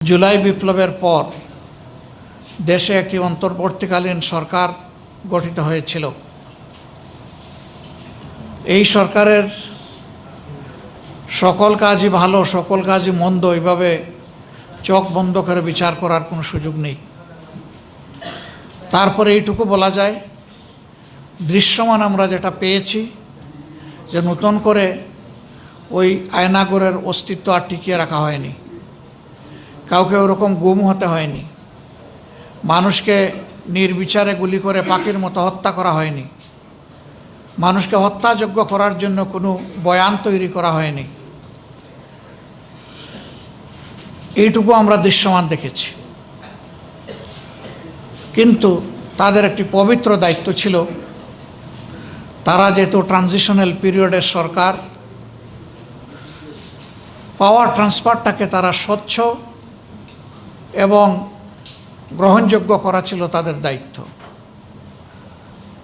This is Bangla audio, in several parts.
জুলাই বিপ্লবের পর দেশে একটি অন্তর্বর্তীকালীন সরকার গঠিত হয়েছিল। এই সরকারের সকল কাজই ভালো, সকল কাজই মন্দ, এইভাবে চোখ বন্ধ করে বিচার করার কোনো সুযোগ নেই। তারপরে এইটুকু বলা যায়, দৃশ্যমান আমরা যেটা পেয়েছি যে নতুন করে ওই আয়নাগরের অস্তিত্ব আর টিকিয়ে রাখা হয়নি, কাউকে ওরকম গুম হতে হয়নি, মানুষকে নির্বিচারে গুলি করে পাখির মতো হত্যা করা হয়নি, মানুষকে হত্যাযোগ্য করার জন্য কোনো বয়ান তৈরি করা হয়নি। এইটুকু আমরা দৃশ্যমান দেখেছি। কিন্তু তাদের একটি পবিত্র দায়িত্ব ছিল, তারা যেহেতু ট্রানজিশনাল পিরিয়ডের সরকার, পাওয়ার ট্রান্সফারটাকে তারা স্বচ্ছ এবং গ্রহণযোগ্য করা ছিল তাদের দায়িত্ব।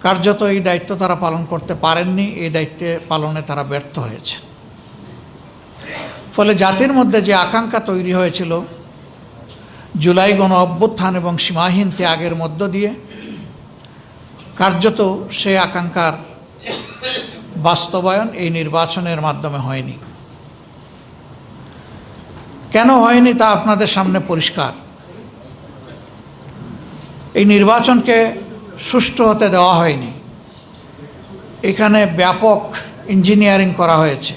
কার্যত এই দায়িত্ব তারা পালন করতে পারেননি, এই দায়িত্বে পালনে তারা ব্যর্থ হয়েছে। ফলে জাতির মধ্যে যে আকাঙ্ক্ষা তৈরি হয়েছিল জুলাই গণ অভ্যুত্থান এবং সীমাহীন ত্যাগের মধ্য দিয়ে, কার্যত সেই আকাঙ্ক্ষার বাস্তবায়ন এই নির্বাচনের মাধ্যমে হয়নি। কেন হয়নি তা আপনাদের সামনে পরিষ্কার। এই নির্বাচনকে সুষ্ঠু হতে দেওয়া হয়নি। এখানে ব্যাপক ইঞ্জিনিয়ারিং করা হয়েছে।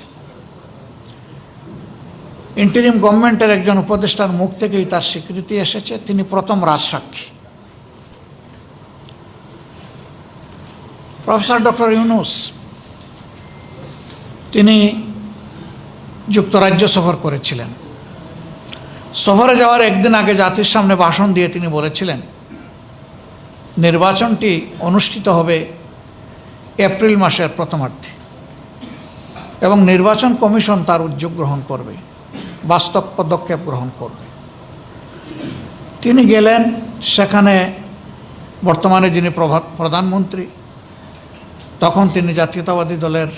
ইন্টারিম গভর্নমেন্টের একজন উপদেষ্টার মুখ থেকেই তার স্বীকৃতি এসেছে, তিনি প্রথম রাজসাক্ষী। প্রফেসর ডক্টর ইউনূস তিনি যুক্তরাজ্য সফর করেছিলেন। সফরে যাওয়ার একদিন আগে জাতির সামনে ভাষণ দিয়ে তিনি বলেছিলেন নির্বাচনটি অনুষ্ঠিত হবে এপ্রিল মাসের প্রথমার্ধে এবং নির্বাচন কমিশন তার উদ্যোগ গ্রহণ করবে, বাস্তব পদক্ষেপ গ্রহণ করবে। তিনি গেলেন, সেখানে বর্তমানে যিনি প্রধানমন্ত্রী, তখন তিনি জাতীয়তাবাদী দলের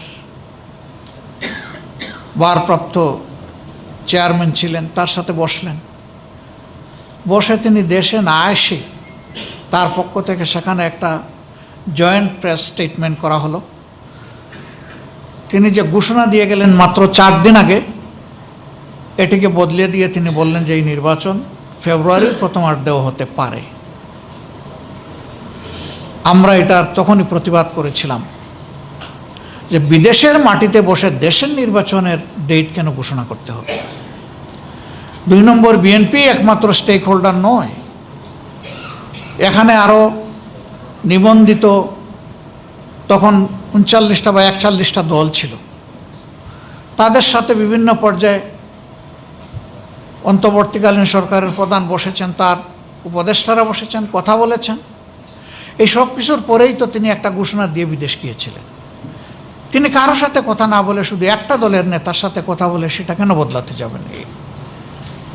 ভারপ্রাপ্ত চেয়ারম্যান ছিলেন, তার সাথে বসলেন। বসে তিনি দেশে না এসে তার পক্ষ থেকে সেখানে একটা জয়েন্ট প্রেস স্টেটমেন্ট করা হলো। তিনি যে ঘোষণা দিয়ে গেলেন মাত্র 4 দিন আগে, এটিকে বদলে দিয়ে তিনি বললেন যে এই নির্বাচন ফেব্রুয়ারির প্রথমার্ধেও হতে পারে। আমরা এটার তখনই প্রতিবাদ করেছিলাম যে বিদেশের মাটিতে বসে দেশের নির্বাচনের ডেট কেন ঘোষণা করতে হবে। 2 নম্বর, বিএনপি একমাত্র স্টেক হোল্ডার নয়, এখানে আরও নিবন্ধিত তখন 39টা বা 41টা দল ছিল। তাদের সাথে বিভিন্ন পর্যায়ে অন্তর্বর্তীকালীন সরকারের প্রধান বসেছেন, তার উপদেষ্টারা বসেছেন, কথা বলেছেন। এই সব কিছুর পরেই তো তিনি একটা ঘোষণা দিয়ে বিদেশ গিয়েছিলেন। তিনি কারোর সাথে কথা না বলে শুধু একটা দলের নেতার সাথে কথা বলে সেটা কেন বদলাতে যাবেন?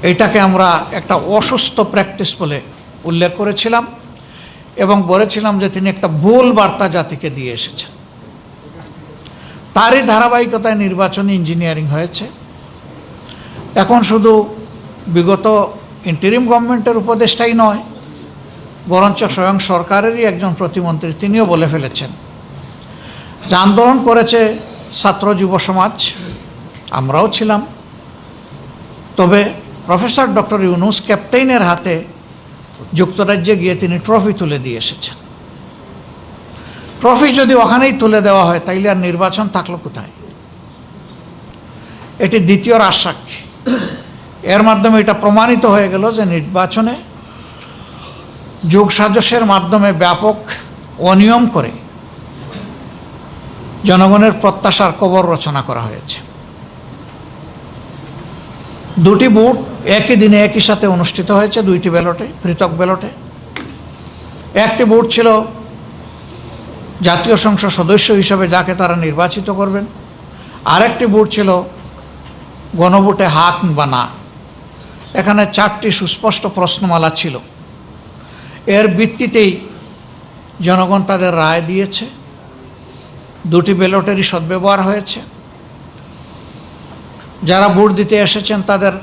এইটাকে আমরা একটা অসুস্থ প্র্যাকটিস বলে উল্লেখ করেছিলাম এবং বলেছিলাম যে তিনি একটা ভুল বার্তা জাতিকে দিয়ে এসেছেন। তারই ধারাবাহিকতায় নির্বাচনী ইঞ্জিনিয়ারিং হয়েছে। এখন শুধু বিগত ইন্টারিম গভর্নমেন্টের উপদেষ্টাই নয়, বরঞ্চ স্বয়ং সরকারেরই একজন প্রতিমন্ত্রী তিনিও বলে ফেলেছেন যে আন্দোলন করেছে ছাত্র যুব সমাজ, আমরাও ছিলাম, তবে প্রফেসর ডক্টর ইউনূস ক্যাপ্টেনের হাতে যুক্তরাজ্যে গিয়ে তিনি ট্রফি তুলে দিয়ে এসেছেন। ট্রফি যদি ওখানেই তুলে দেওয়া হয় তাইলে আর নির্বাচন থাকলো কোথায়? এটি দ্বিতীয় রাজসাক্ষী। এর মাধ্যমে এটা প্রমাণিত হয়ে গেল যে নির্বাচনে যোগসাজশের মাধ্যমে ব্যাপক অনিয়ম করে জনগণের প্রত্যাশার কবর রচনা করা হয়েছে। 2টি ভোট একই দিনে একই সাথে অনুষ্ঠিত হয়েছে, 2টি ব্যালটে, পৃথক ব্যালটে। একটি ভোট ছিল জাতীয় সংসদ সদস্য হিসেবে যাকে তারা নির্বাচিত করবেন, আরেকটি ভোট ছিল গণভোটে হা কিংবা না। এখানে 4টি সুস্পষ্ট প্রশ্নমালা ছিল। এর ভিত্তিতেই জনগণ তাদের রায় দিয়েছে। 2টি ব্যালটেরই সদ্ব্যবহার হয়েছে। যারা ভোট দিতে এসেছেন তাদের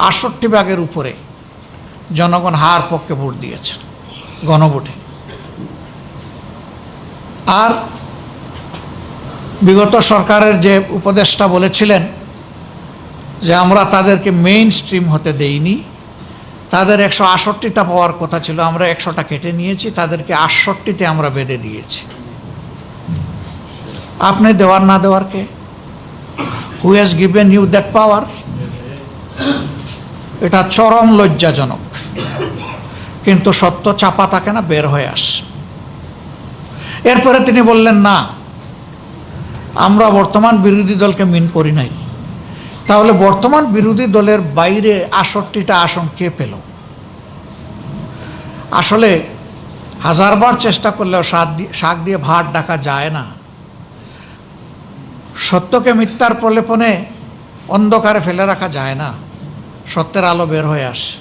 68 উপরে জনগণ হার পক্ষে ভোট দিয়েছে গণভোটে। আর বিগত সরকারের যে উপদেষ্টা বলেছিলেন যে আমরা তাদেরকে মেইন স্ট্রিম হতে দেইনি, তাদের 168টা পাওয়ার কথা ছিল, আমরা 100টা কেটে নিয়েছি, তাদেরকে 68তে আমরা বেঁধে দিয়েছি। আপনি দেওয়ার না দেওয়ার কে? Who has given you that power? এটা চরম লজ্জাজনক, কিন্তু সত্য চাপা থাকে না, বের হয়ে আস। এরপরে তিনি বললেন না, আমরা বর্তমান বিরোধী দলকে মিন করি নাই। তাহলে বর্তমান বিরোধী দলের বাইরে 68টা আসন কে পেল? আসলে হাজারবার চেষ্টা করলেও শাক দিয়ে ভাত ডাকা যায় না। সত্যকে মিথ্যার প্রলেপনে অন্ধকারে ফেলে রাখা যায় না, সত্যের আলো বের হয়ে আসে।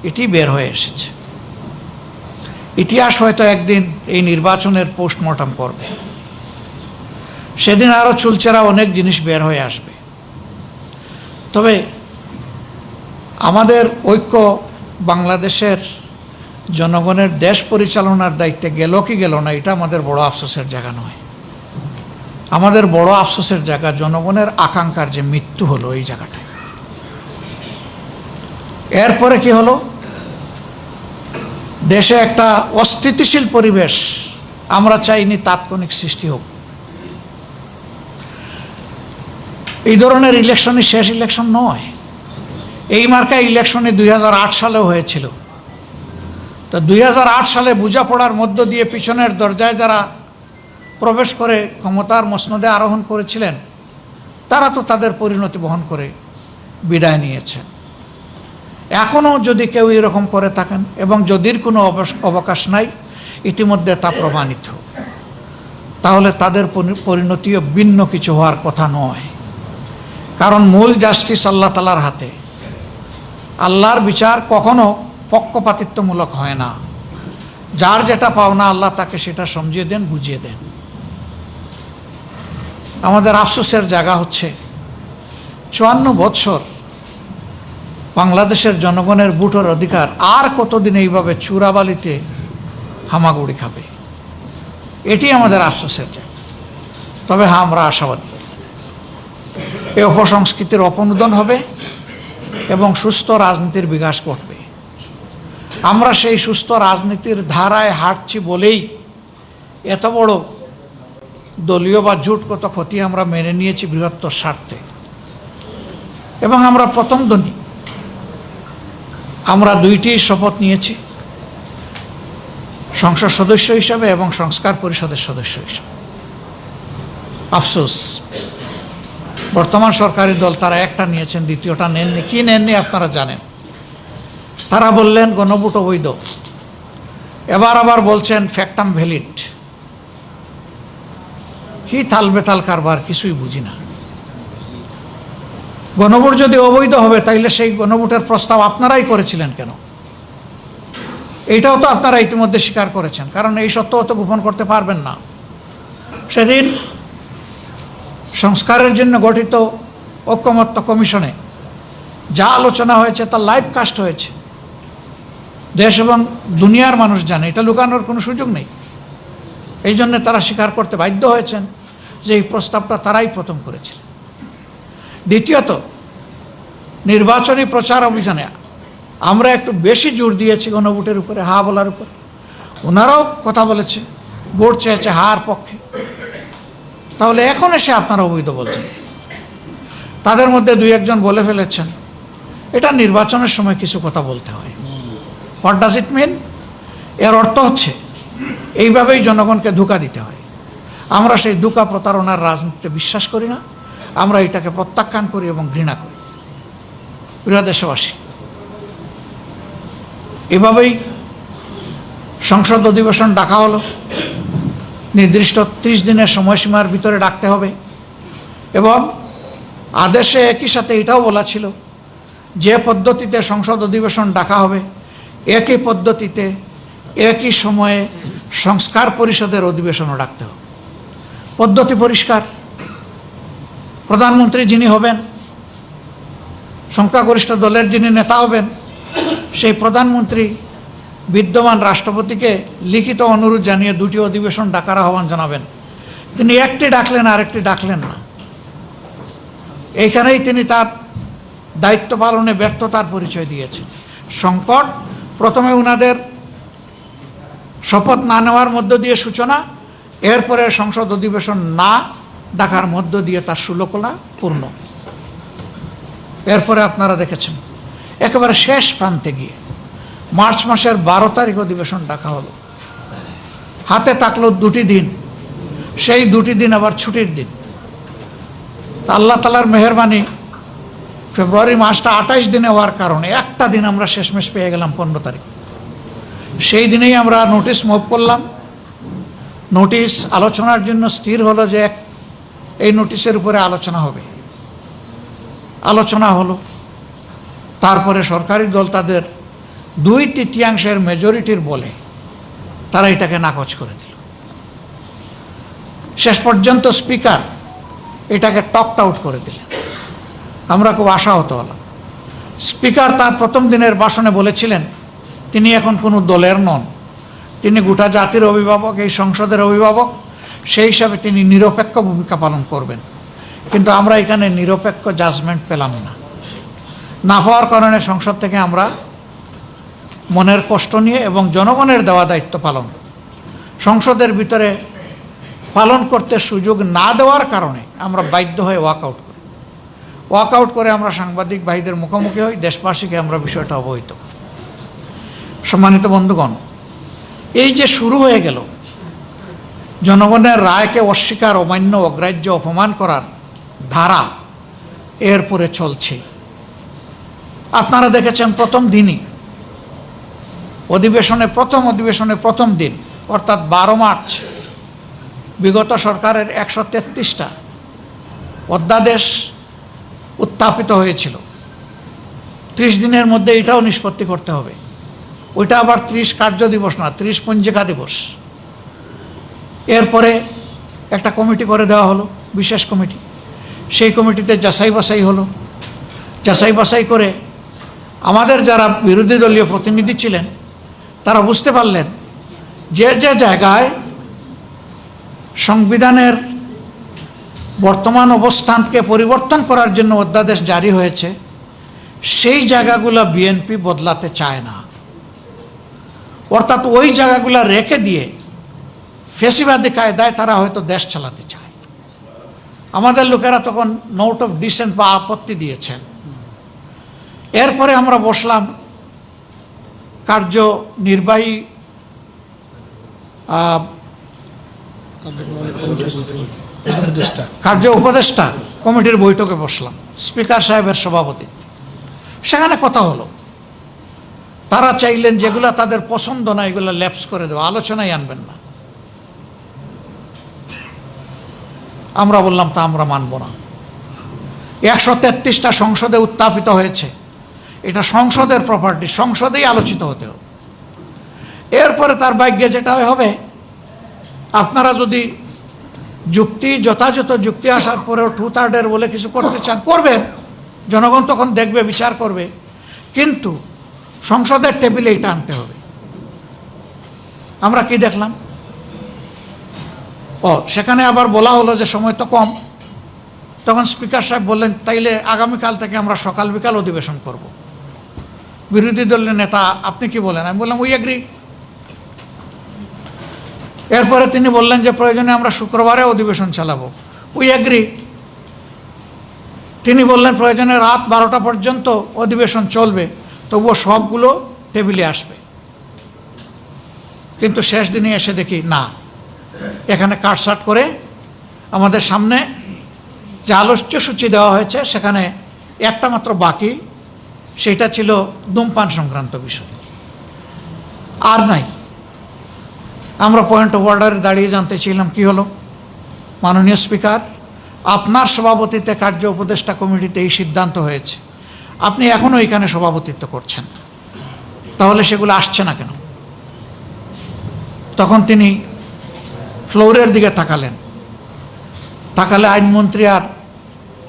এটি বের হয়ে এসেছে। ইতিহাস হয়তো একদিন এই নির্বাচনের পোস্টমর্টম করবে, সেদিন আরও চুলচেরা অনেক জিনিস বের হয়ে আসবে। তবে আমাদের ঐক্য বাংলাদেশের জনগণের দেশ পরিচালনার দায়িত্বে গেল কি গেল না, এটা আমাদের বড় আফসোসের জায়গা নয়। আমাদের বড় আফসোসের জায়গা জনগণের আকাঙ্ক্ষার যে মৃত্যু হলো এই জায়গাটায়। এরপরে কি হলো? দেশে একটা অস্থিতিশীল পরিবেশ আমরা চাইনি তাৎক্ষণিক সৃষ্টি হোক। এই ধরনের ইলেকশনই শেষ ইলেকশন নয়। এই মার্কা ইলেকশনে 2008 সালেও হয়েছিল। তো 2008 সালে বোঝাপড়ার মধ্য দিয়ে পিছনের দরজায় যারা প্রবেশ করে ক্ষমতার মসনদে আরোহণ করেছিলেন, তারা তো তাদের পরিণতি বহন করে বিদায় নিয়েছেন। এখনও যদি কেউ এরকম করে থাকেন এবং যদির কোনো অবকাশ নাই, ইতিমধ্যে তা প্রমাণিত, তাহলে তাদের পরিণতিও ভিন্ন কিছু হওয়ার কথা নয়। কারণ মূল জাস্টিস আল্লাহ তাআলার হাতে। আল্লাহর বিচার কখনো পক্ষপাতিত্বমূলক হয় না। যার যেটা পাওনা আল্লাহ তাকে সেটা সমঝিয়ে দেন, বুঝিয়ে দেন। আমাদের আফসোসের জায়গা হচ্ছে 54 বছর বাংলাদেশের জনগণের ভোটের অধিকার আর কতদিন এইভাবে চূড়াবালিতে হামাগুড়ি খাবে? এটি আমাদের আফসোসের জায়গা। তবে হ্যাঁ, আমরা আশাবাদী এই অপসংস্কৃতির অপনোদন হবে এবং সুস্থ রাজনীতির বিকাশ ঘটবে। আমরা সেই সুস্থ রাজনীতির ধারায় হাঁটছি বলেই এত বড় দলীয় বা জোটগত ক্ষতি আমরা মেনে নিয়েছি বৃহত্তর স্বার্থে। এবং আমরা প্রথম দিনই আমরা 2টি শপথ নিয়েছি, সংসদ সদস্য হিসাবে এবং সংস্কার পরিষদের সদস্য হিসাবে। আফসোস, বর্তমান সরকারি দল তারা একটা নিয়েছেন, দ্বিতীয়টা নেননি। কি নেননি আপনারা জানেন। তারা বললেন গণভোট অবৈধ, এবার আবার বলছেন ফ্যাক্টাম ভ্যালিড। কি তালবেতাল কারবার, কিছুই বুঝি না। গণভোট যদি অবৈধ হবে তাইলে সেই গণভোটের প্রস্তাব আপনারাই করেছিলেন কেন? এইটাও তো আপনারা ইতিমধ্যে স্বীকার করেছেন, কারণ এই সত্য তো গোপন করতে পারবেন না। সেদিন সংস্কারের জন্য গঠিত ঐকমত্য কমিশনে যা আলোচনা হয়েছে তা লাইভ কাস্ট হয়েছে, দেশ এবং দুনিয়ার মানুষ জানে, এটা লুকানোর কোনো সুযোগ নেই। এই জন্য তারা স্বীকার করতে বাধ্য হয়েছেন যে এই প্রস্তাবটা তারাই প্রথম করেছিলেন। দ্বিতীয়ত, নির্বাচনী প্রচার অভিযানে আমরা একটু বেশি জোর দিয়েছি গণভোটের উপরে, হা বলার উপরে। ওনারাও কথা বলেছে, ভোট চেয়েছে হার পক্ষে। তাহলে এখন এসে আপনারা অবৈধ বলছেন। তাদের মধ্যে 2-1 বলে ফেলেছেন এটা নির্বাচনের সময় কিছু কথা বলতে হয়। হোয়াট ডাজ ইট মিন? এর অর্থ হচ্ছে এইভাবেই জনগণকে ধোঁকা দিতে হয়। আমরা সেই ধোঁকা প্রতারণার রাজনীতিতে বিশ্বাস করি না। আমরা এটাকে প্রত্যাখ্যান করি এবং ঘৃণা করি। প্রিয় দেশবাসী, এভাবেই সংসদ অধিবেশন ডাকা হলো। নির্দিষ্ট 30 দিনের সময়সীমার ভিতরে ডাকতে হবে এবং আদেশে একই সাথে এটাও বলা ছিল যে পদ্ধতিতে সংসদ অধিবেশন ডাকা হবে একই পদ্ধতিতে একই সময়ে সংস্কার পরিষদের অধিবেশনও ডাকতে হবে। পদ্ধতি পরিষ্কার। প্রধানমন্ত্রী যিনি হবেন সংখ্যাগরিষ্ঠ দলের যিনি নেতা হবেন সেই প্রধানমন্ত্রী বিদ্যমান রাষ্ট্রপতিকে লিখিত অনুরোধ জানিয়ে দুটি অধিবেশন ডাকার আহ্বান জানাবেন। তিনি একটি ডাকলেন, আরেকটি ডাকলেন না। এইখানেই তিনি তার দায়িত্ব পালনে ব্যর্থতার পরিচয় দিয়েছেন। সংকট প্রথমে উনাদের শপথ না নেওয়ার মধ্য দিয়ে সূচনা, এরপরে সংসদ অধিবেশন না ডাকার মধ্য দিয়ে তার সুলকলা পূর্ণ। এরপরে আপনারা দেখেছেন একেবারে শেষ প্রান্তে গিয়ে মার্চ মাসের 12 তারিখ অধিবেশন ডাকা হলো। হাতে থাকলো 2টি দিন, সেই 2টি দিন আবার ছুটির দিন। আল্লাহ তাআলার মেহেরবানি, ফেব্রুয়ারি মাসটা 28 দিনে হওয়ার কারণে একটা দিন আমরা শেষমেশ পেয়ে গেলাম 15 তারিখ। সেই দিনেই আমরা নোটিশ মুভ করলাম। নোটিশ আলোচনার জন্য স্থির হলো যে এই নোটিশের উপরে আলোচনা হবে। আলোচনা হলো, তারপরে সরকারি দল তাদের 2/3 মেজরিটির বলে তারা এটাকে নাকচ করে দিল। শেষ পর্যন্ত স্পিকার এটাকে টকড আউট করে দিলেন। আমরা খুব আশাহত হলাম। স্পিকার তার প্রথম দিনের ভাষণে বলেছিলেন তিনি এখন কোনো দলের নন, তিনি গোটা জাতির অভিভাবক, এই সংসদের অভিভাবক, সেই হিসাবে তিনি নিরপেক্ষ ভূমিকা পালন করবেন। কিন্তু আমরা এখানে নিরপেক্ষ জাজমেন্ট পেলাম না পাওয়ার কারণে সংসদ থেকে আমরা মনের কষ্ট নিয়ে এবং জনগণের দেওয়া দায়িত্ব পালন সংসদের ভিতরে পালন করতে সুযোগ না দেওয়ার কারণে আমরা বাধ্য হয়ে ওয়াকআউট করে আমরা সাংবাদিক ভাইদের মুখোমুখি হই, দেশবাসীকে আমরা বিষয়টা অবহিত করি। সম্মানিত বন্ধুগণ, এই যে শুরু হয়ে গেল জনগণের রায়কে অস্বীকার, অমান্য, অগ্রাহ্য, অপমান করার ধারা, এরপরে চলছে। আপনারা দেখেছেন প্রথম দিনই অধিবেশনে প্রথম দিন অর্থাৎ 12 মার্চ বিগত সরকারের 133টা অধ্যাদেশ উত্থাপিত হয়েছিল। 30 দিনের মধ্যে এটাও নিষ্পত্তি করতে হবে। ওইটা আবার 30 কার্য দিবস না, 30 পঞ্জিকা দিবস। এরপরে একটা কমিটি করে দেওয়া হলো, বিশেষ কমিটি। সেই কমিটিতে যাচাই বাছাই করে আমাদের যারা বিরোধী দলীয় প্রতিনিধি ছিলেন তারা বুঝতে পারলেন যে জায়গায় সংবিধানের বর্তমান অবস্থানকে পরিবর্তন করার জন্য অধ্যাদেশ জারি হয়েছে সেই জায়গাগুলো বিএনপি বদলাতে চায় না। অর্থাৎ ওই জায়গাগুলো রেখে দিয়ে ফেসিবাদী কায়দায় তারা হয়তো দেশ চালাতে চায়। আমাদের লোকেরা তখন নোট অফ ডিসেন্ট বা আপত্তি দিয়েছেন। এরপরে আমরা বসলাম কার্যনির্বাহী কার্য উপদেষ্টা কমিটির বৈঠকে বসলাম, স্পিকার সাহেবের সভাপতিত্বে। সেখানে কথা হলো, তারা চাইলেন যেগুলো তাদের পছন্দ না এগুলো ল্যাপস করে দেওয়া, আলোচনায় আনবেন না। আমরা বললাম তা আমরা মানব না। 133টা সংসদে উত্থাপিত হয়েছে, এটা সংসদের প্রপার্টি, সংসদেই আলোচিত হতে হবে। এরপরে তার ভাগ্যে যেটা হবে, আপনারা যদি যথাযথ যুক্তি আসার পরেও 2/3 বলে কিছু করতে চান করবেন, জনগণ তখন দেখবে, বিচার করবে, কিন্তু সংসদের টেবিলে এটা আনতে হবে। আমরা কি দেখলাম, সেখানে আবার বলা হলো যে সময় তো কম। তখন স্পিকার সাহেব বললেন তাইলে আগামীকাল থেকে আমরা সকাল বিকাল অধিবেশন করব। বিরোধী দলের নেতা আপনি কি বলেন? আমি বললাম উই এগ্রি। এরপরে তিনি বললেন যে প্রয়োজনে আমরা শুক্রবারে অধিবেশন চালাবো, উই এগ্রি। তিনি বললেন প্রয়োজনে রাত 12টা পর্যন্ত অধিবেশন চলবে, তবুও সবগুলো টেবিলে আসবে। কিন্তু শেষ দিনে এসে দেখি না, এখানে কাটছাট করে আমাদের সামনে যে আলোচ্যসূচি দেওয়া হয়েছে সেখানে একটা মাত্র বাকি, সেটা ছিল ধূমপান সংক্রান্ত বিষয়, আর নাই। আমরা পয়েন্ট অফ অর্ডারে দাঁড়িয়ে জানতে চাইলাম কি হলো। মাননীয় স্পিকার, আপনার সভাপতিত্বে কার্য উপদেষ্টা কমিটিতে এই সিদ্ধান্ত হয়েছে, আপনি এখনও এখানে সভাপতিত্ব করছেন, তাহলে সেগুলো আসছে না কেন? তখন তিনি ফ্লোরের দিকে তাকালে আইনমন্ত্রী আর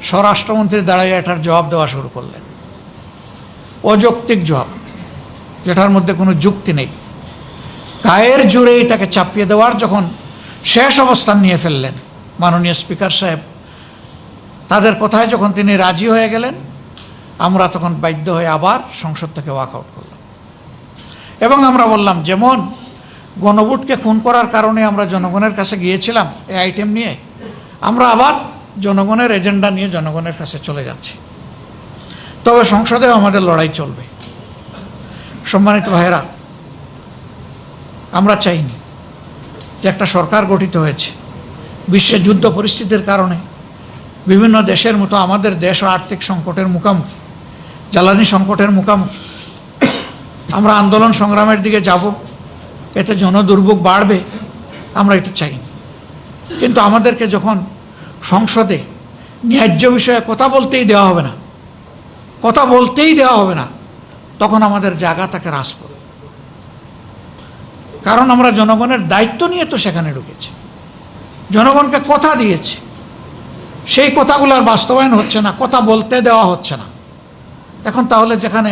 স্বরাষ্ট্রমন্ত্রী দাঁড়িয়ে এটার জবাব দেওয়া শুরু করলেন। অযৌক্তিক জবাব, যেটার মধ্যে কোনো যুক্তি নেই। গায়ের জোরে এটাকে চাপিয়ে দেওয়ার যখন শেষ অবস্থান নিয়ে ফেললেন মাননীয় স্পিকার সাহেব, তাদের কথায় যখন তিনি রাজি হয়ে গেলেন, আমরা তখন বাধ্য হয়ে আবার সংসদ থেকে ওয়াকআউট করলাম। এবং আমরা বললাম, যেমন গণভোটকে খুন করার কারণে আমরা জনগণের কাছে গিয়েছিলাম এই আইটেম নিয়ে, আমরা আবার জনগণের এজেন্ডা নিয়ে জনগণের কাছে চলে যাচ্ছি। তবে সংসদেও আমাদের লড়াই চলবে। সম্মানিত ভাইয়েরা, আমরা চাইনি যে একটা সরকার গঠিত হয়েছে, বিশ্বে যুদ্ধ পরিস্থিতির কারণে বিভিন্ন দেশের মতো আমাদের দেশও আর্থিক সংকটের মুখোমুখি, জ্বালানি সংকটের মুখোমুখি। আমরা আন্দোলন সংগ্রামের দিকে যাব, এতে জনদুর্ভোগ বাড়বে, আমরা এটা চাইনি। কিন্তু আমাদেরকে যখন সংসদে ন্যায্য বিষয়ে কথা বলতেই দেওয়া হবে না, তখন আমাদের জায়গা থাকে রাজপথ। কারণ আমরা জনগণের দায়িত্ব নিয়ে তো সেখানে ঢুকেছি, জনগণকে কথা দিয়েছি, সেই কথাগুলোর বাস্তবায়ন হচ্ছে না, কথা বলতে দেওয়া হচ্ছে না। এখন তাহলে যেখানে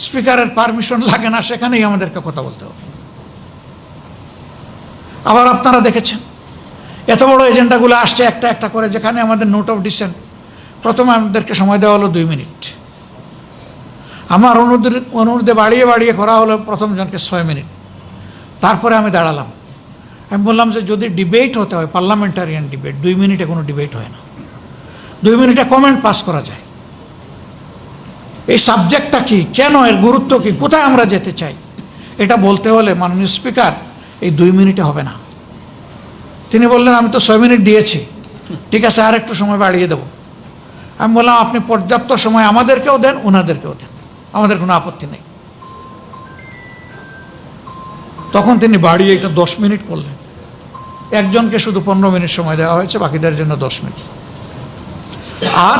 স্পিকারের পারমিশন লাগে না, সেখানেই আমাদেরকে কথা বলতে হবে। আবার আপনারা দেখেছেন এত বড় এজেন্ডাগুলো আসছে একটা একটা করে, যেখানে আমাদের নোট অফ ডিসেন্ট প্রথমে আমাদেরকে সময় দেওয়া হলো 2 মিনিট, আমার অনুরোধে বাড়িয়ে বাড়িয়ে করা হলো প্রথম জনকে 6 মিনিট। তারপরে আমি দাঁড়ালাম, আমি বললাম যে যদি ডিবেট হতে হয়, পার্লামেন্টারিয়ান ডিবেট, 2 মিনিটে কোনো ডিবেট হয় না, 2 মিনিটে কমেন্ট পাস করা যায়। এই সাবজেক্টটা কি, কেন, এর গুরুত্ব কি, কোথায় আমরা যেতে চাই, এটা বলতে হলে মাননীয় স্পিকার এই 2 মিনিটে হবে না। তিনি বললেন আমি তো 6 মিনিট দিয়েছি, ঠিক আছে আর একটু সময় বাড়িয়ে দেবো। আমি বললাম আপনি পর্যাপ্ত সময় আমাদেরকেও দেন, ওনাদেরকেও দেন, আমাদের কোনো আপত্তি নেই। তখন তিনি বাড়িয়ে এটা 10 মিনিট করলেন। একজনকে শুধু 15 মিনিট সময় দেওয়া হয়েছে, বাকিদের জন্য 10 মিনিট। আর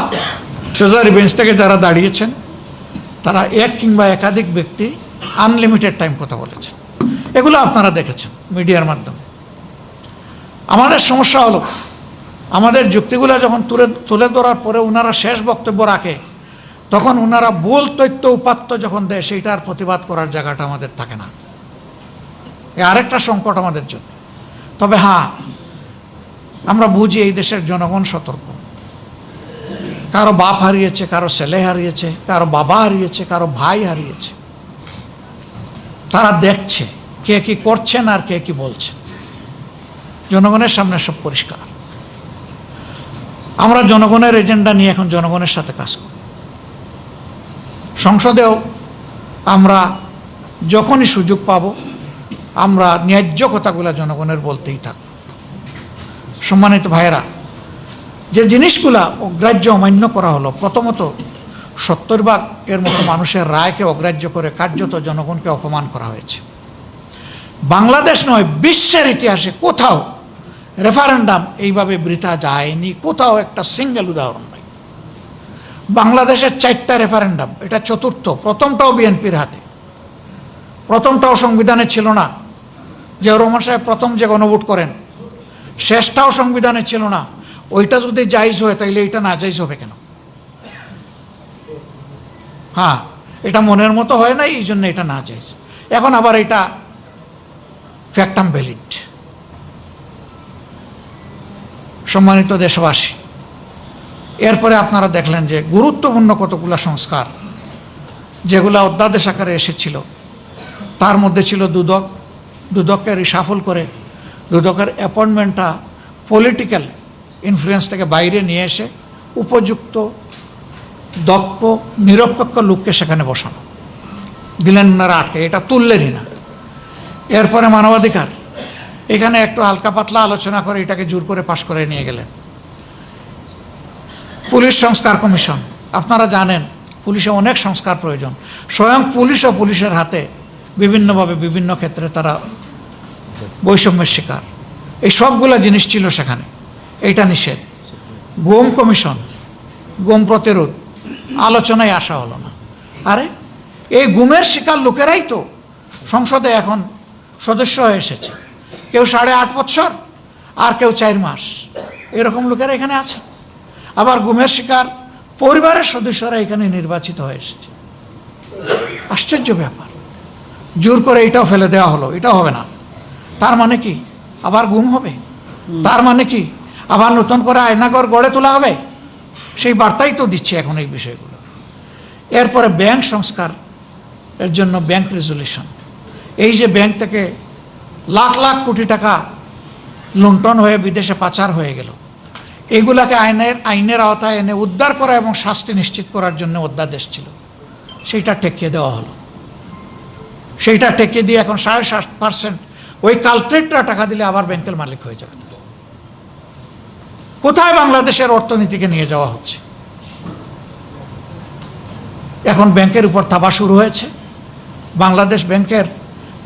ট্রেজারি বেঞ্চ থেকে যারা দাঁড়িয়েছেন তারা এক কিংবা একাধিক ব্যক্তি আনলিমিটেড টাইম কথা বলেছেন, এগুলো আপনারা দেখেছেন মিডিয়ার মাধ্যমে। আমাদের সমস্যা হলো, আমাদের যুক্তিগুলো যখন তুলে ধরার পরে ওনারা শেষ বক্তব্য রাখে, তখন ওনারা ভুল তথ্য উপাত্ত যখন দেয়, সেইটার প্রতিবাদ করার জায়গাটা আমাদের থাকে না। এ আরেকটা সংকট আমাদের জন্য। তবে হ্যাঁ, আমরা বুঝি এই দেশের জনগণ সতর্ক। কারো বাপ হারিয়েছে, কারো ছেলে হারিয়েছে, কারো বাবা হারিয়েছে, কারো ভাই হারিয়েছে। তারা দেখছে কে কি করছেন আর কে কি বলছে, জনগণের সামনে সব পরিষ্কার। আমরা জনগণের এজেন্ডা নিয়ে এখন জনগণের সাথে কাজ করি। সংসদেও আমরা যখনই সুযোগ পাব, আমরা ন্যায্য কথাগুলো জনগণের বলতেই থাকব। সম্মানিত ভাইয়েরা, যে জিনিসগুলা অগ্রাহ্য অমান্য করা হলো, প্রথমত 70 এর মতো মানুষের রায়কে অগ্রাহ্য করে কার্যত জনগণকে অপমান করা হয়েছে। বাংলাদেশ নয়, বিশ্বের ইতিহাসে কোথাও রেফারেন্ডাম এইভাবে বৃথা যায়নি, কোথাও একটা সিঙ্গেল উদাহরণ নাই। বাংলাদেশের 4টা রেফারেন্ডাম, এটা 4র্থ। প্রথমটাও বিএনপির হাতে, প্রথমটাও সংবিধানে ছিল না। জিয়াউর রহমান সাহেব প্রথম যে গণভোট করেন, শেষটাও সংবিধানে ছিল না। ওইটা যদি জায়েজ হয়, তাইলে এটা না জায়েজ হবে কেন? হ্যাঁ, এটা মনের মতো হয় না, এই জন্য এটা না জায়েজ। এখন আবার এটা ফ্যাক্টাম ভ্যালিড। সম্মানিত দেশবাসী, এরপরে আপনারা দেখলেন যে গুরুত্বপূর্ণ কতগুলো সংস্কার যেগুলো অধ্যাদেশ আকারে এসেছিল, তার মধ্যে ছিল দুদককে রিশাফল করে দুদকের অ্যাপয়েন্টমেন্টটা পলিটিক্যাল ইনফ্লুয়েন্স থেকে বাইরে নিয়ে এসে উপযুক্ত দক্ষ নিরপেক্ষ লোককে সেখানে বসানো। দিলেন ওনারা আটকে, এটা তুললেনই না। এরপরে মানবাধিকার, এখানে একটু হালকা পাতলা আলোচনা করে এটাকে জোর করে পাশ করে নিয়ে গেলেন। পুলিশ সংস্কার কমিশন, আপনারা জানেন পুলিশে অনেক সংস্কার প্রয়োজন। স্বয়ং পুলিশও পুলিশের হাতে বিভিন্নভাবে বিভিন্ন ক্ষেত্রে তারা বৈষম্যের শিকার। এই সবগুলো জিনিস ছিল সেখানে, এইটা নিষেধ। গুম কমিশন, গুম প্রতিরোধ, আলোচনায় আসা হলো না। আরে এই গুমের শিকার লোকেরাই তো সংসদে এখন সদস্য হয়ে এসেছে। কেউ 8.5 বছর আর কেউ 4 মাস, এরকম লোকেরা এখানে আছে। আবার গুমের শিকার পরিবারের সদস্যরা এখানে নির্বাচিত হয়ে এসেছে। আশ্চর্য ব্যাপার। জোর করে এটাও ফেলে দেওয়া হলো, এটাও হবে না। তার মানে কি আবার গুম হবে? তার মানে কি আবার নতুন করে আয়নাঘর গড়ে তোলা হবে? সেই বার্তাই তো দিচ্ছে এখন এই বিষয়গুলো। এরপরে ব্যাংক সংস্কার এর জন্য ব্যাংক রেজুলেশন, এই যে ব্যাংক থেকে লাখ লাখ কোটি টাকা লুণ্ঠন হয়ে বিদেশে পাচার হয়ে গেল, এগুলাকে আইনের আওতায় এনে উদ্ধার করা এবং শাস্তি নিশ্চিত করার জন্য অধ্যাদেশ ছিল, সেইটা ঠেকিয়ে দেওয়া হলো। সেইটা ঠেকিয়ে দিয়ে এখন 60% ওই কালপ্রিটরা টাকা দিলে আবার ব্যাংকের মালিক হয়ে যাবে। কোথায় বাংলাদেশের অর্থনীতিকে নিয়ে যাওয়া হচ্ছে? এখন ব্যাংকের উপর থাবা শুরু হয়েছে। বাংলাদেশ ব্যাংকের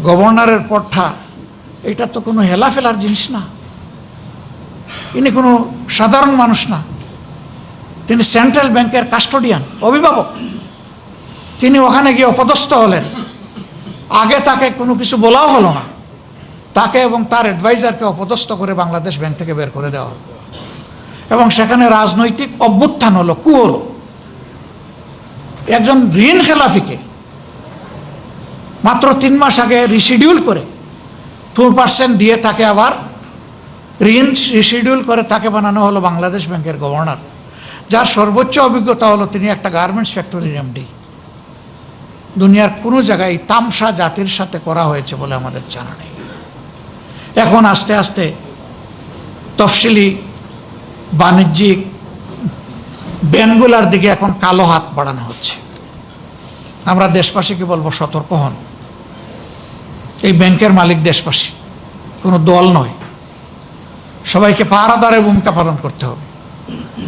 গভর্নরের পদটা, এটা তো কোনো হেলাফেলার জিনিস না। ইনি কোনো সাধারণ মানুষ না, তিনি সেন্ট্রাল ব্যাংকের কাস্টোডিয়ান, অভিভাবক। তিনি ওখানে গিয়ে অপদস্থ হলেন। আগে তাকে কোনো কিছু বলাও হলো না, তাকে এবং তার অ্যাডভাইজারকে অপদস্থ করে বাংলাদেশ ব্যাংক থেকে বের করে দেওয়া হলো। এবং সেখানে রাজনৈতিক অভ্যুত্থান হলো, কু হলো। একজন ঋণ খেলাফিকে মাত্র 3 মাস আগে রিশিডিউল করে 2% দিয়ে তাকে আবার ঋণ রিশিডিউল করে তাকে বানানো হলো বাংলাদেশ ব্যাংকের গভর্নর, যার সর্বোচ্চ অভিজ্ঞতা হলো তিনি একটা গার্মেন্টস ফ্যাক্টরির এমডি। দুনিয়ার কোনো জায়গায় তামসা জাতির সাথে করা হয়েছে বলে আমাদের জানা নেই। এখন আস্তে আস্তে তফসিলি বাণিজ্যিক ব্যাংকগুলার দিকে এখন কালো হাত বাড়ানো হচ্ছে। আমরা দেশবাসীকে বলবো, সতর্ক হন। এই ব্যাংকের মালিক দেশবাসী, কোনো দল নয়। সবাইকে পাহারাদারের ভূমিকা পালন করতে হবে,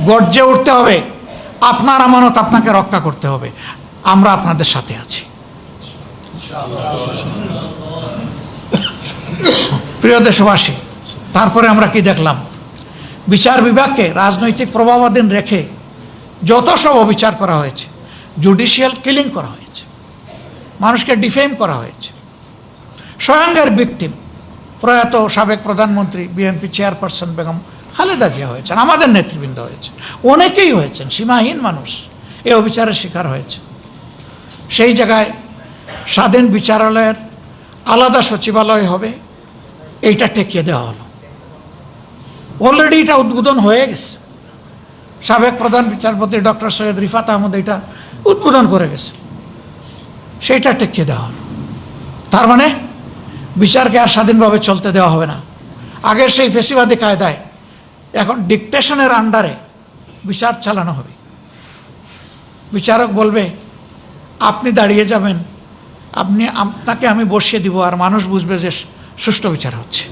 গর্জে উঠতে হবে। আপনার আমানত আপনাকে রক্ষা করতে হবে। আমরা আপনাদের সাথে আছি। প্রিয় দেশবাসী, তারপরে আমরা কি দেখলাম? বিচার বিভাগকে রাজনৈতিক প্রভাবাধীন রেখে যত সব অবিচার করা হয়েছে, জুডিশিয়াল কিলিং করা হয়েছে, মানুষকে ডিফেম করা হয়েছে। স্বয়ংের ভিকটিম প্রয়াত সাবেক প্রধানমন্ত্রী বিএনপি চেয়ারপারসন বেগম খালেদা জিয়া হয়েছেন, আমাদের নেতৃবৃন্দ হয়েছে, অনেকেই হয়েছেন। সীমাহীন মানুষ এই অবিচারের শিকার হয়েছে। সেই জায়গায় স্বাধীন বিচারালয়ের আলাদা সচিবালয় হবে, এইটা ঠেকিয়ে দেওয়া হলো। অলরেডি এটা উদ্বোধন হয়ে গেছে। সাবেক প্রধান বিচারপতি ডক্টর সৈয়দ রিফাত আহমদ এটা উদ্বোধন করে গেছে, সেইটা ঠেকিয়ে দেওয়া হলো। তার মানে বিচারকে আর স্বাধীনভাবে চলতে দেওয়া হবে না। আগের সেই ফেসিবাদী কায়দায় এখন ডিকটেশনের আন্ডারে বিচার চালানো হবে। বিচারক বলবে, আপনি দাঁড়িয়ে যাবেন, আপনাকে আমি বসিয়ে দিব, আর মানুষ বুঝবে যে সুষ্ঠু বিচার হচ্ছে।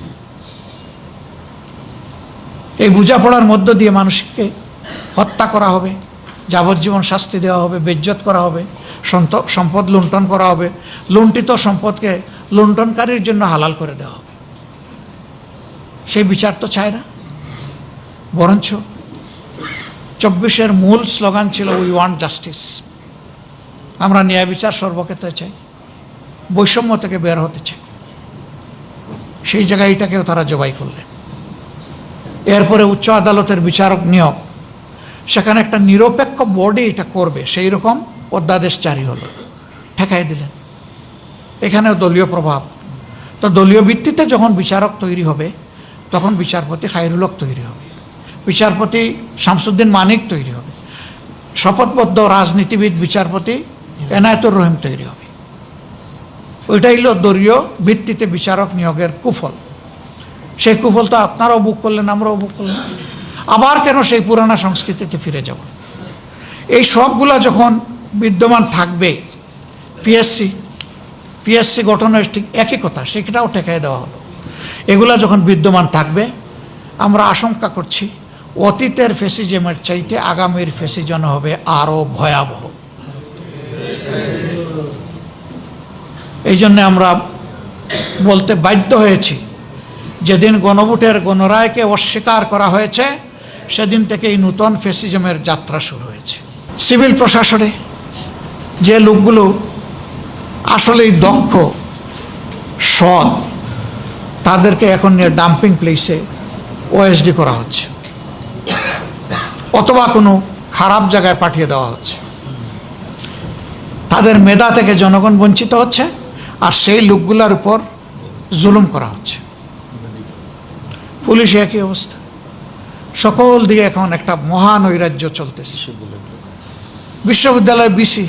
এই বোঝাপড়ার মধ্য দিয়ে মানুষকে হত্যা করা হবে, যাবজ্জীবন শাস্তি দেওয়া হবে, বেজ্জত করা হবে, সম্পদ লুণ্ঠন করা হবে, লুণ্ঠিত সম্পদকে লুণ্ঠনকারীর জন্য হালাল করে দেওয়া হবে। সেই বিচার তো চায় না। বরঞ্চ 24-এর মূল স্লোগান ছিল, উই ওয়ান্ট জাস্টিস। আমরা ন্যায় বিচার সর্বক্ষেত্রে চাই, বৈষম্য থেকে বের হতে চাই। সেই জায়গায় এটাকেও তারা জবাই করলেন। এরপরে উচ্চ আদালতের বিচারক নিয়োগ, সেখানে একটা নিরপেক্ষ বোর্ডে এটা করবে, সেই রকম অধ্যাদেশ জারি হলো, ঠেকাই দিলেন। এখানেও দলীয় প্রভাব। তো দলীয় ভিত্তিতে যখন বিচারক তৈরি হবে, তখন বিচারপতি খায়রুল হক তৈরি হবে, বিচারপতি শামসুদ্দিন মানিক তৈরি হবে, শপথবদ্ধ রাজনীতিবিদ বিচারপতি এনায়েতুর রহিম তৈরি হবে। ওইটাই হলো দলীয় ভিত্তিতে বিচারক নিয়োগের কুফল। সেই কুফল তো আপনারাও বুক করলেন, আমরাও বুক করলাম। আবার কেন সেই পুরানা সংস্কৃতিতে ফিরে যাব? এই সবগুলা যখন বিদ্যমান থাকবে, পিএসসি গঠনের ঠিক একই কথা, সেটাও ঠেকাই দেওয়া হলো। এগুলা যখন বিদ্যমান থাকবে, আমরা আশঙ্কা করছি অতীতের ফ্যাসিজমের চাইতে আগামীর ফ্যাসিজম হবে আরও ভয়াবহ। এই জন্য আমরা বলতে বাধ্য হয়েছি, যেদিন গণভোটের গণরায়কে অস্বীকার করা হয়েছে, সেদিন থেকে এই নূতন ফ্যাসিজমের যাত্রা শুরু হয়েছে। সিভিল প্রশাসনে যে লোকগুলো আসলেই দক্ষ, সৎ, তাদেরকে এখন নিয়ে ডাম্পিং প্লেসে ওএসডি করা হচ্ছে, অথবা কোনো খারাপ জায়গায় পাঠিয়ে দেওয়া হচ্ছে। তাদের মেধা থেকে জনগণ বঞ্চিত হচ্ছে, আর সেই লোকগুলোর উপর জুলুম করা হচ্ছে। পুলিশে একই অবস্থা, সকল দিকে এখন একটা মহানৈরাজ্য চলতেছে। বিশ্ববিদ্যালয় বিসি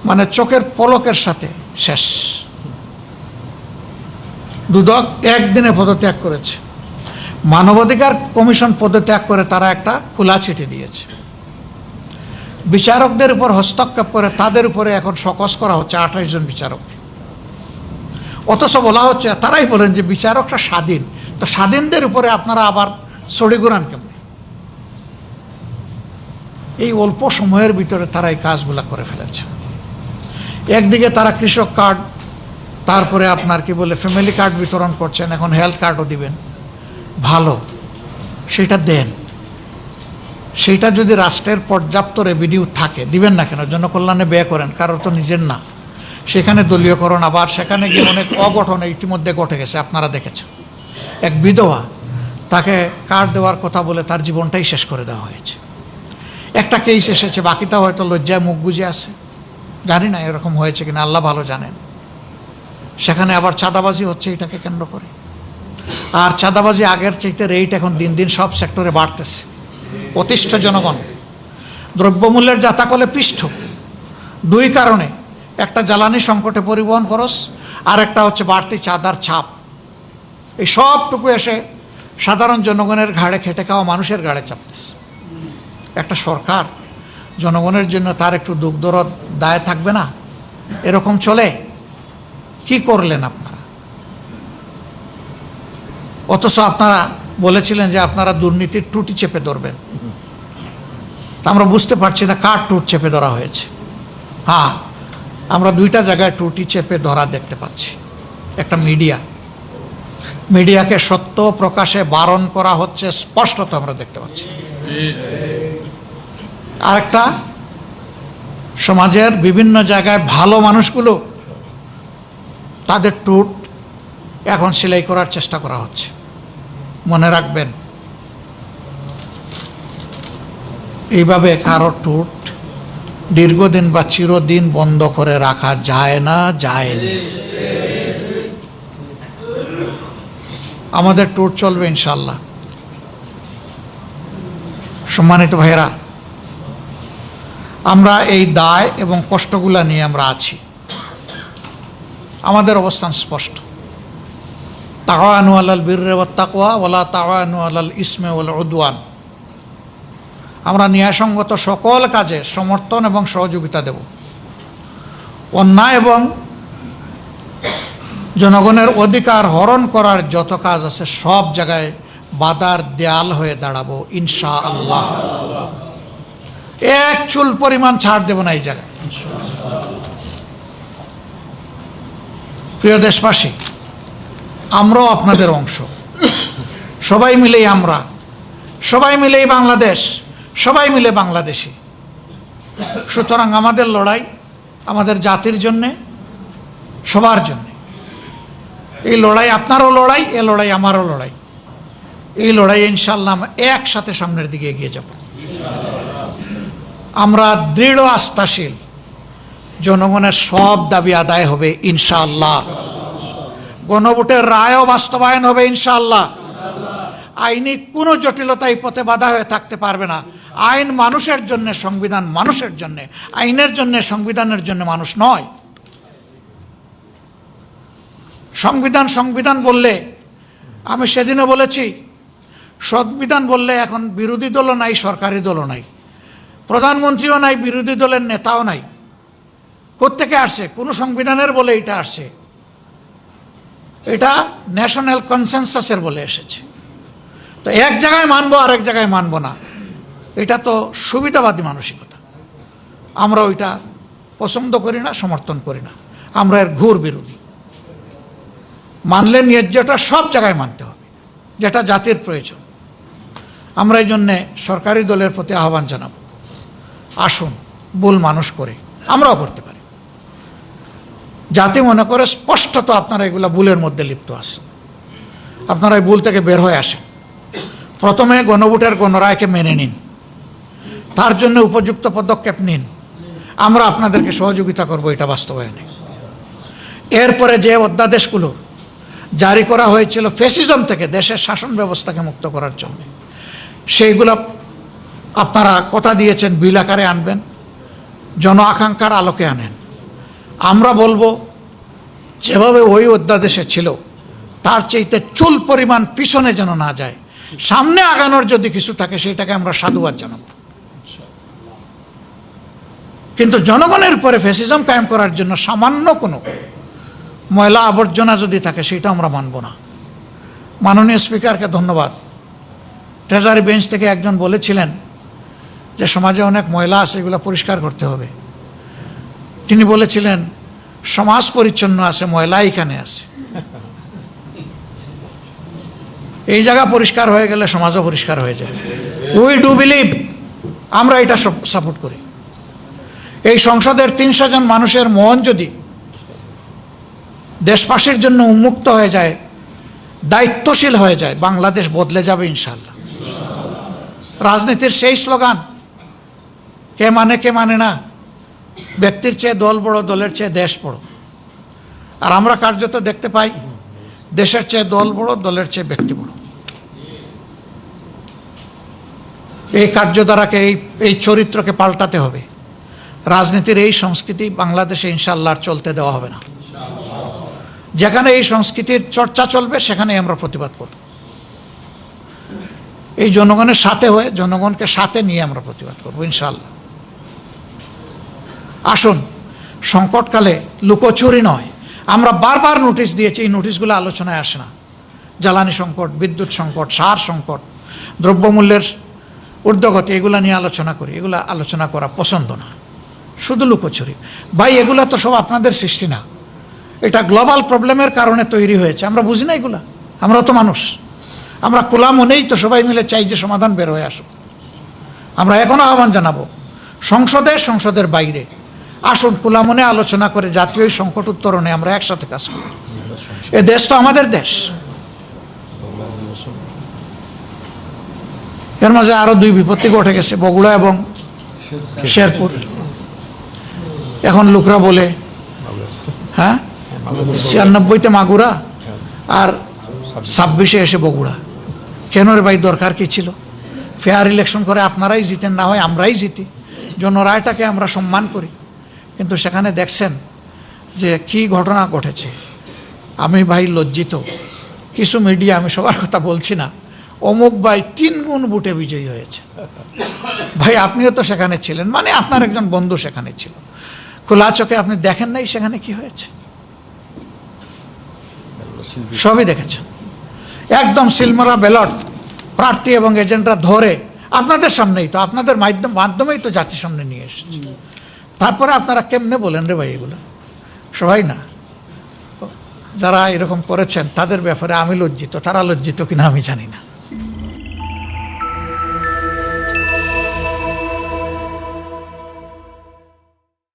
মানে চোখের পলকের সাথে শেষ। দুদক একদিনে পদত্যাগ করেছে, মানবাধিকার কমিশন পদত্যাগ করে তারা একটা খোলা চিঠি দিয়েছে। বিচারকদের উপর হস্তক্ষেপ করে তাদের উপরে এখন শোকজ করা হচ্ছে 28 জন বিচারককে। অথচ বলা হচ্ছে, তারাই বলেন যে বিচারকরা স্বাধীন, তো স্বাধীনদের উপরে আপনারা আবার ছড়ি ঘুরান কেমনে? এই অল্প সময়ের ভিতরে তারা এই কাজগুলা করে ফেলেছে। একদিকে তারা কৃষক কার্ড, তারপরে আপনার কি বলে ফ্যামিলি কার্ড বিতরণ করছেন, এখন হেলথ কার্ডও দিবেন। ভালো, সেটা দেন। সেইটা যদি রাষ্ট্রের পর্যাপ্ত রেভিনিউ থাকে, দিবেন না কেন? জনকল্যাণে ব্যয় করেন, কারোর তো নিজের না। সেখানে দলীয়করণ, আবার সেখানে গিয়ে অনেক অঘটন ইতিমধ্যে ঘটে গেছে, আপনারা দেখেছেন। এক বিধবা, তাকে কার্ড দেওয়ার কথা বলে তার জীবনটাই শেষ করে দেওয়া হয়েছে। একটা কেস এসেছে, বাকিটা হয়তো লজ্জায় মুখ বুজে আছে, জানি না এরকম হয়েছে কিনা, আল্লাহ ভালো জানেন। সেখানে আবার চাঁদাবাজি হচ্ছে এটাকে কেন্দ্র করে। আর চাঁদাবাজি আগের চাইতে রেট এখন দিন দিন সব সেক্টরে বাড়তেছে। অতিষ্ঠ জনগণ, দ্রব্যমূল্যের জাতাকলে পৃষ্ঠ। দুই কারণে, একটা জ্বালানি সংকটে পরিবহন খরচ, আর একটা হচ্ছে বাড়তি চাঁদার ছাপ। এই সবটুকু এসে সাধারণ জনগণের ঘাড়ে, খেটে খাওয়া মানুষের ঘাড়ে চাপতেছে। একটা সরকার জনগণের জন্য তার একটু দুঃখ দরদ দায় থাকবে না? এরকম চলে? কি করলেন আপনারা? অথচ আপনারা বলেছিলেন যে আপনারা দুর্নীতির ত্রুটি চেপে ধরবেন। আমরা বুঝতে পারছি না কার ত্রুটি চেপে ধরা হয়েছে। হ্যাঁ, আমরা দুইটা জায়গায় ত্রুটি চেপে ধরা দেখতে পাচ্ছি। একটা মিডিয়াকে সত্য প্রকাশে বারণ করা হচ্ছে, স্পষ্টত আমরা দেখতে পাচ্ছি। আরেকটা, সমাজের বিভিন্ন জায়গায় ভালো মানুষগুলো, তাদের টুট এখন সেলাই করার চেষ্টা করা হচ্ছে। মনে রাখবেন, এইভাবে কারো টুট দীর্ঘদিন বা চিরদিন বন্ধ করে রাখা যায় না, যায়নি। আমাদের ট্যুর চলবে ইনশাল্লাহ। সম্মানিত ভাইয়েরা, আমরা এই দায় এবং কষ্টগুলা নিয়ে আমরা আছি। আমাদের অবস্থান স্পষ্ট। তাআওয়ানু আলাল বিররি ওয়াত তাকওয়া ওয়ালা তাআওয়ানু আলাল ইসমি ওয়াল উদওয়ান। আমরা ন্যায়সঙ্গত সকল কাজে সমর্থন এবং সহযোগিতা দেব। অন্যায় এবং জনগণের অধিকার হরণ করার যত কাজ আছে সব জায়গায় বাধার দেয়াল হয়ে দাঁড়াবো ইনশাআল্লাহ। এক চুল পরিমাণ ছাড় দেব না এই জায়গায়। প্রিয় দেশবাসী, আমরাও আপনাদের অংশ। সবাই মিলেই আমরা, সবাই মিলেই বাংলাদেশ, সবাই মিলে বাংলাদেশি। সুতরাং আমাদের লড়াই আমাদের জাতির জন্যে, সবার জন্যে। এই লড়াই আপনারও লড়াই, এ লড়াই আমারও লড়াই। এই লড়াই ইনশাআল্লাহ আমরা একসাথে সামনের দিকে এগিয়ে যাব। আমরা দৃঢ় আস্থাশীল, জনগণের সব দাবি আদায় হবে ইনশাআল্লাহ। গণভোটের রায়ও বাস্তবায়ন হবে ইনশাআল্লাহ। আইনি কোনো জটিলতা এই পথে বাধা হয়ে থাকতে পারবে না। আইন মানুষের জন্য, সংবিধান মানুষের জন্য। আইনের জন্য, সংবিধানের জন্য মানুষ নয়। সংবিধান সংবিধান বললে, আমি সেদিনও বলেছি, সংবিধান বললে এখন বিরোধী দলও নাই, সরকারি দলও নাই, প্রধানমন্ত্রীও নাই, বিরোধী দলের নেতাও নাই। কোত্থেকে আসছে? কোনো সংবিধানের বলে এটা আসছে। এটা ন্যাশনাল কনসেনসাসের বলে এসেছে। তো এক জায়গায় মানবো, আরেক জায়গায় মানবো না, এটা তো সুবিধাবাদী মানসিকতা। আমরা ওইটা পছন্দ করি না, সমর্থন করি না। আমরা এর ঘোর বিরোধী। মানলে ন্যায্যটা সব জায়গায় মানতে হবে, যেটা জাতির প্রয়োজন। আমরা এই জন্যে সরকারি দলের প্রতি আহ্বান জানাবো, আসুন ভুল মানুষ করে, আমরাও করতে পারি। জাতি মনে করে স্পষ্টত আপনারা এগুলা ভুলের মধ্যে লিপ্ত আছেন, আপনারা এই ভুল থেকে বের হয়ে আসেন। প্রথমে গণভোটের গণরায়কে মেনে নিন, তার জন্য উপযুক্ত পদক্ষেপ নিন। আমরা আপনাদেরকে সহযোগিতা করব এটা বাস্তবায়নে। এরপরে যে অধ্যাদেশগুলো জারি করা হয়েছিল ফ্যাসিজম থেকে দেশের শাসন ব্যবস্থাকে মুক্ত করার জন্য, সেইগুলো আপনারা কথা দিয়েছেন বিল আকারে আনবেন, জন আকাঙ্ক্ষার আলোকে আনেন। আমরা বলবো যেভাবে ওই অধ্যাদেশে ছিল তার চাইতে চুল পরিমাণ পিছনে যেন না যায়, সামনে আগানোর যদি কিছু থাকে সেটাকে আমরা সাধুবাদ জানাবো। কিন্তু জনগণের উপরে ফ্যাসিজম কায়েম করার জন্য সামান্য কোনো ময়লা আবর্জনা যদি থাকে সেটা আমরা মানব না। মাননীয় স্পিকারকে ধন্যবাদ। ট্রেজারি বেঞ্চ থেকে একজন বলেছিলেন যে সমাজে অনেক ময়লা আছে, এগুলো পরিষ্কার করতে হবে। তিনি বলেছিলেন সমাজ পরিচ্ছন্ন আছে, ময়লা এখানে আছে। এই জায়গা পরিষ্কার হয়ে গেলে সমাজও পরিষ্কার হয়ে যাবে। উই ডু বিলিভ, আমরা এটা সাপোর্ট করি। এই সংসদের 300 জন মানুষের মন যদি দেশবাসীর জন্য উন্মুক্ত হয়ে যায়, দায়িত্বশীল হয়ে যায়, বাংলাদেশ বদলে যাবে ইনশাআল্লাহ। রাজনীতির সেই স্লোগান কে মানে না, ব্যক্তির চেয়ে দল বড়, দলের চেয়ে দেশ বড়। আর আমরা কার্যত দেখতে পাই দেশের চেয়ে দল বড়, দলের চেয়ে ব্যক্তি বড়। এই কার্যধারাকে, এই চরিত্রকে পাল্টাতে হবে। রাজনীতির এই সংস্কৃতি বাংলাদেশে ইনশাআল্লাহ আর চলতে দেওয়া হবে না। যেখানে এই সংস্কৃতির চর্চা চলবে সেখানেই আমরা প্রতিবাদ করব। এই জনগণের সাথে হয়ে, জনগণকে সাথে নিয়ে আমরা প্রতিবাদ করব ইনশাআল্লাহ। আসুন, সংকটকালে লুকোচুরি নয়, আমরা বারবার নোটিশ দিয়েছি, এই নোটিশগুলো আলোচনায় আসে না। জ্বালানি সংকট, বিদ্যুৎ সংকট, সার সংকট, দ্রব্যমূল্যের ঊর্ধ্বগতি, এগুলো নিয়ে আলোচনা করি। এগুলো আলোচনা করা পছন্দ না, শুধু লুকোচুরি। ভাই, এগুলো তো সব আপনাদের সৃষ্টি না, এটা গ্লোবাল প্রবলেমের কারণে তৈরি হয়েছে। আমরা বুঝি না এগুলা, আমরা তো মানুষ। আমরা খোলা মনেই তো সবাই মিলে চাই যে সমাধান বের হয়ে আসুক। আমরা এখনও আহ্বান জানাবো সংসদের বাইরে আসুন, খোলা মনে আলোচনা করে জাতীয় সংকট উত্তরণে আমরা একসাথে কাজ করি। এ দেশ তো আমাদের দেশ। এর মাঝে আরো 2 বিপত্তি ঘটে গেছে, বগুড়া এবং শেরপুর। এখন লোকরা বলে 96-তে মাগুরা আর 26-এ এসে বগুড়া। কেন রে ভাই, দরকার কি ছিল? ফেয়ার ইলেকশন করে আপনারাই জিতেন, না হয় আমরাই জিতি। জনরায়টাকে আমরা সম্মান করি। কিন্তু সেখানে দেখছেন যে কি ঘটনা ঘটেছে। আমি ভাই লজ্জিত। কিছু মিডিয়া, আমি সবার কথা বলছি না, অমুক ভাই 3 গুণ ভোটে বিজয়ী হয়েছে। ভাই, আপনিও তো সেখানে ছিলেন, মানে আপনার একজন বন্ধু সেখানে ছিল। খোলা চোখে আপনি দেখেন নাই সেখানে কি হয়েছে? সবই দেখেছেন। একদম সিলমারা ব্যালট প্রার্থী এবং এজেন্টরা ধরে আপনাদের সামনেই তো, আপনাদের মাধ্যমেই তো জাতির সামনে নিয়ে এসেছে। তারপরে আপনারা কেমনে বলেন রে ভাই এগুলো? সবাই না, যারা এরকম করেছেন তাদের ব্যাপারে আমি লজ্জিত, তারা লজ্জিত কিনা আমি জানি না।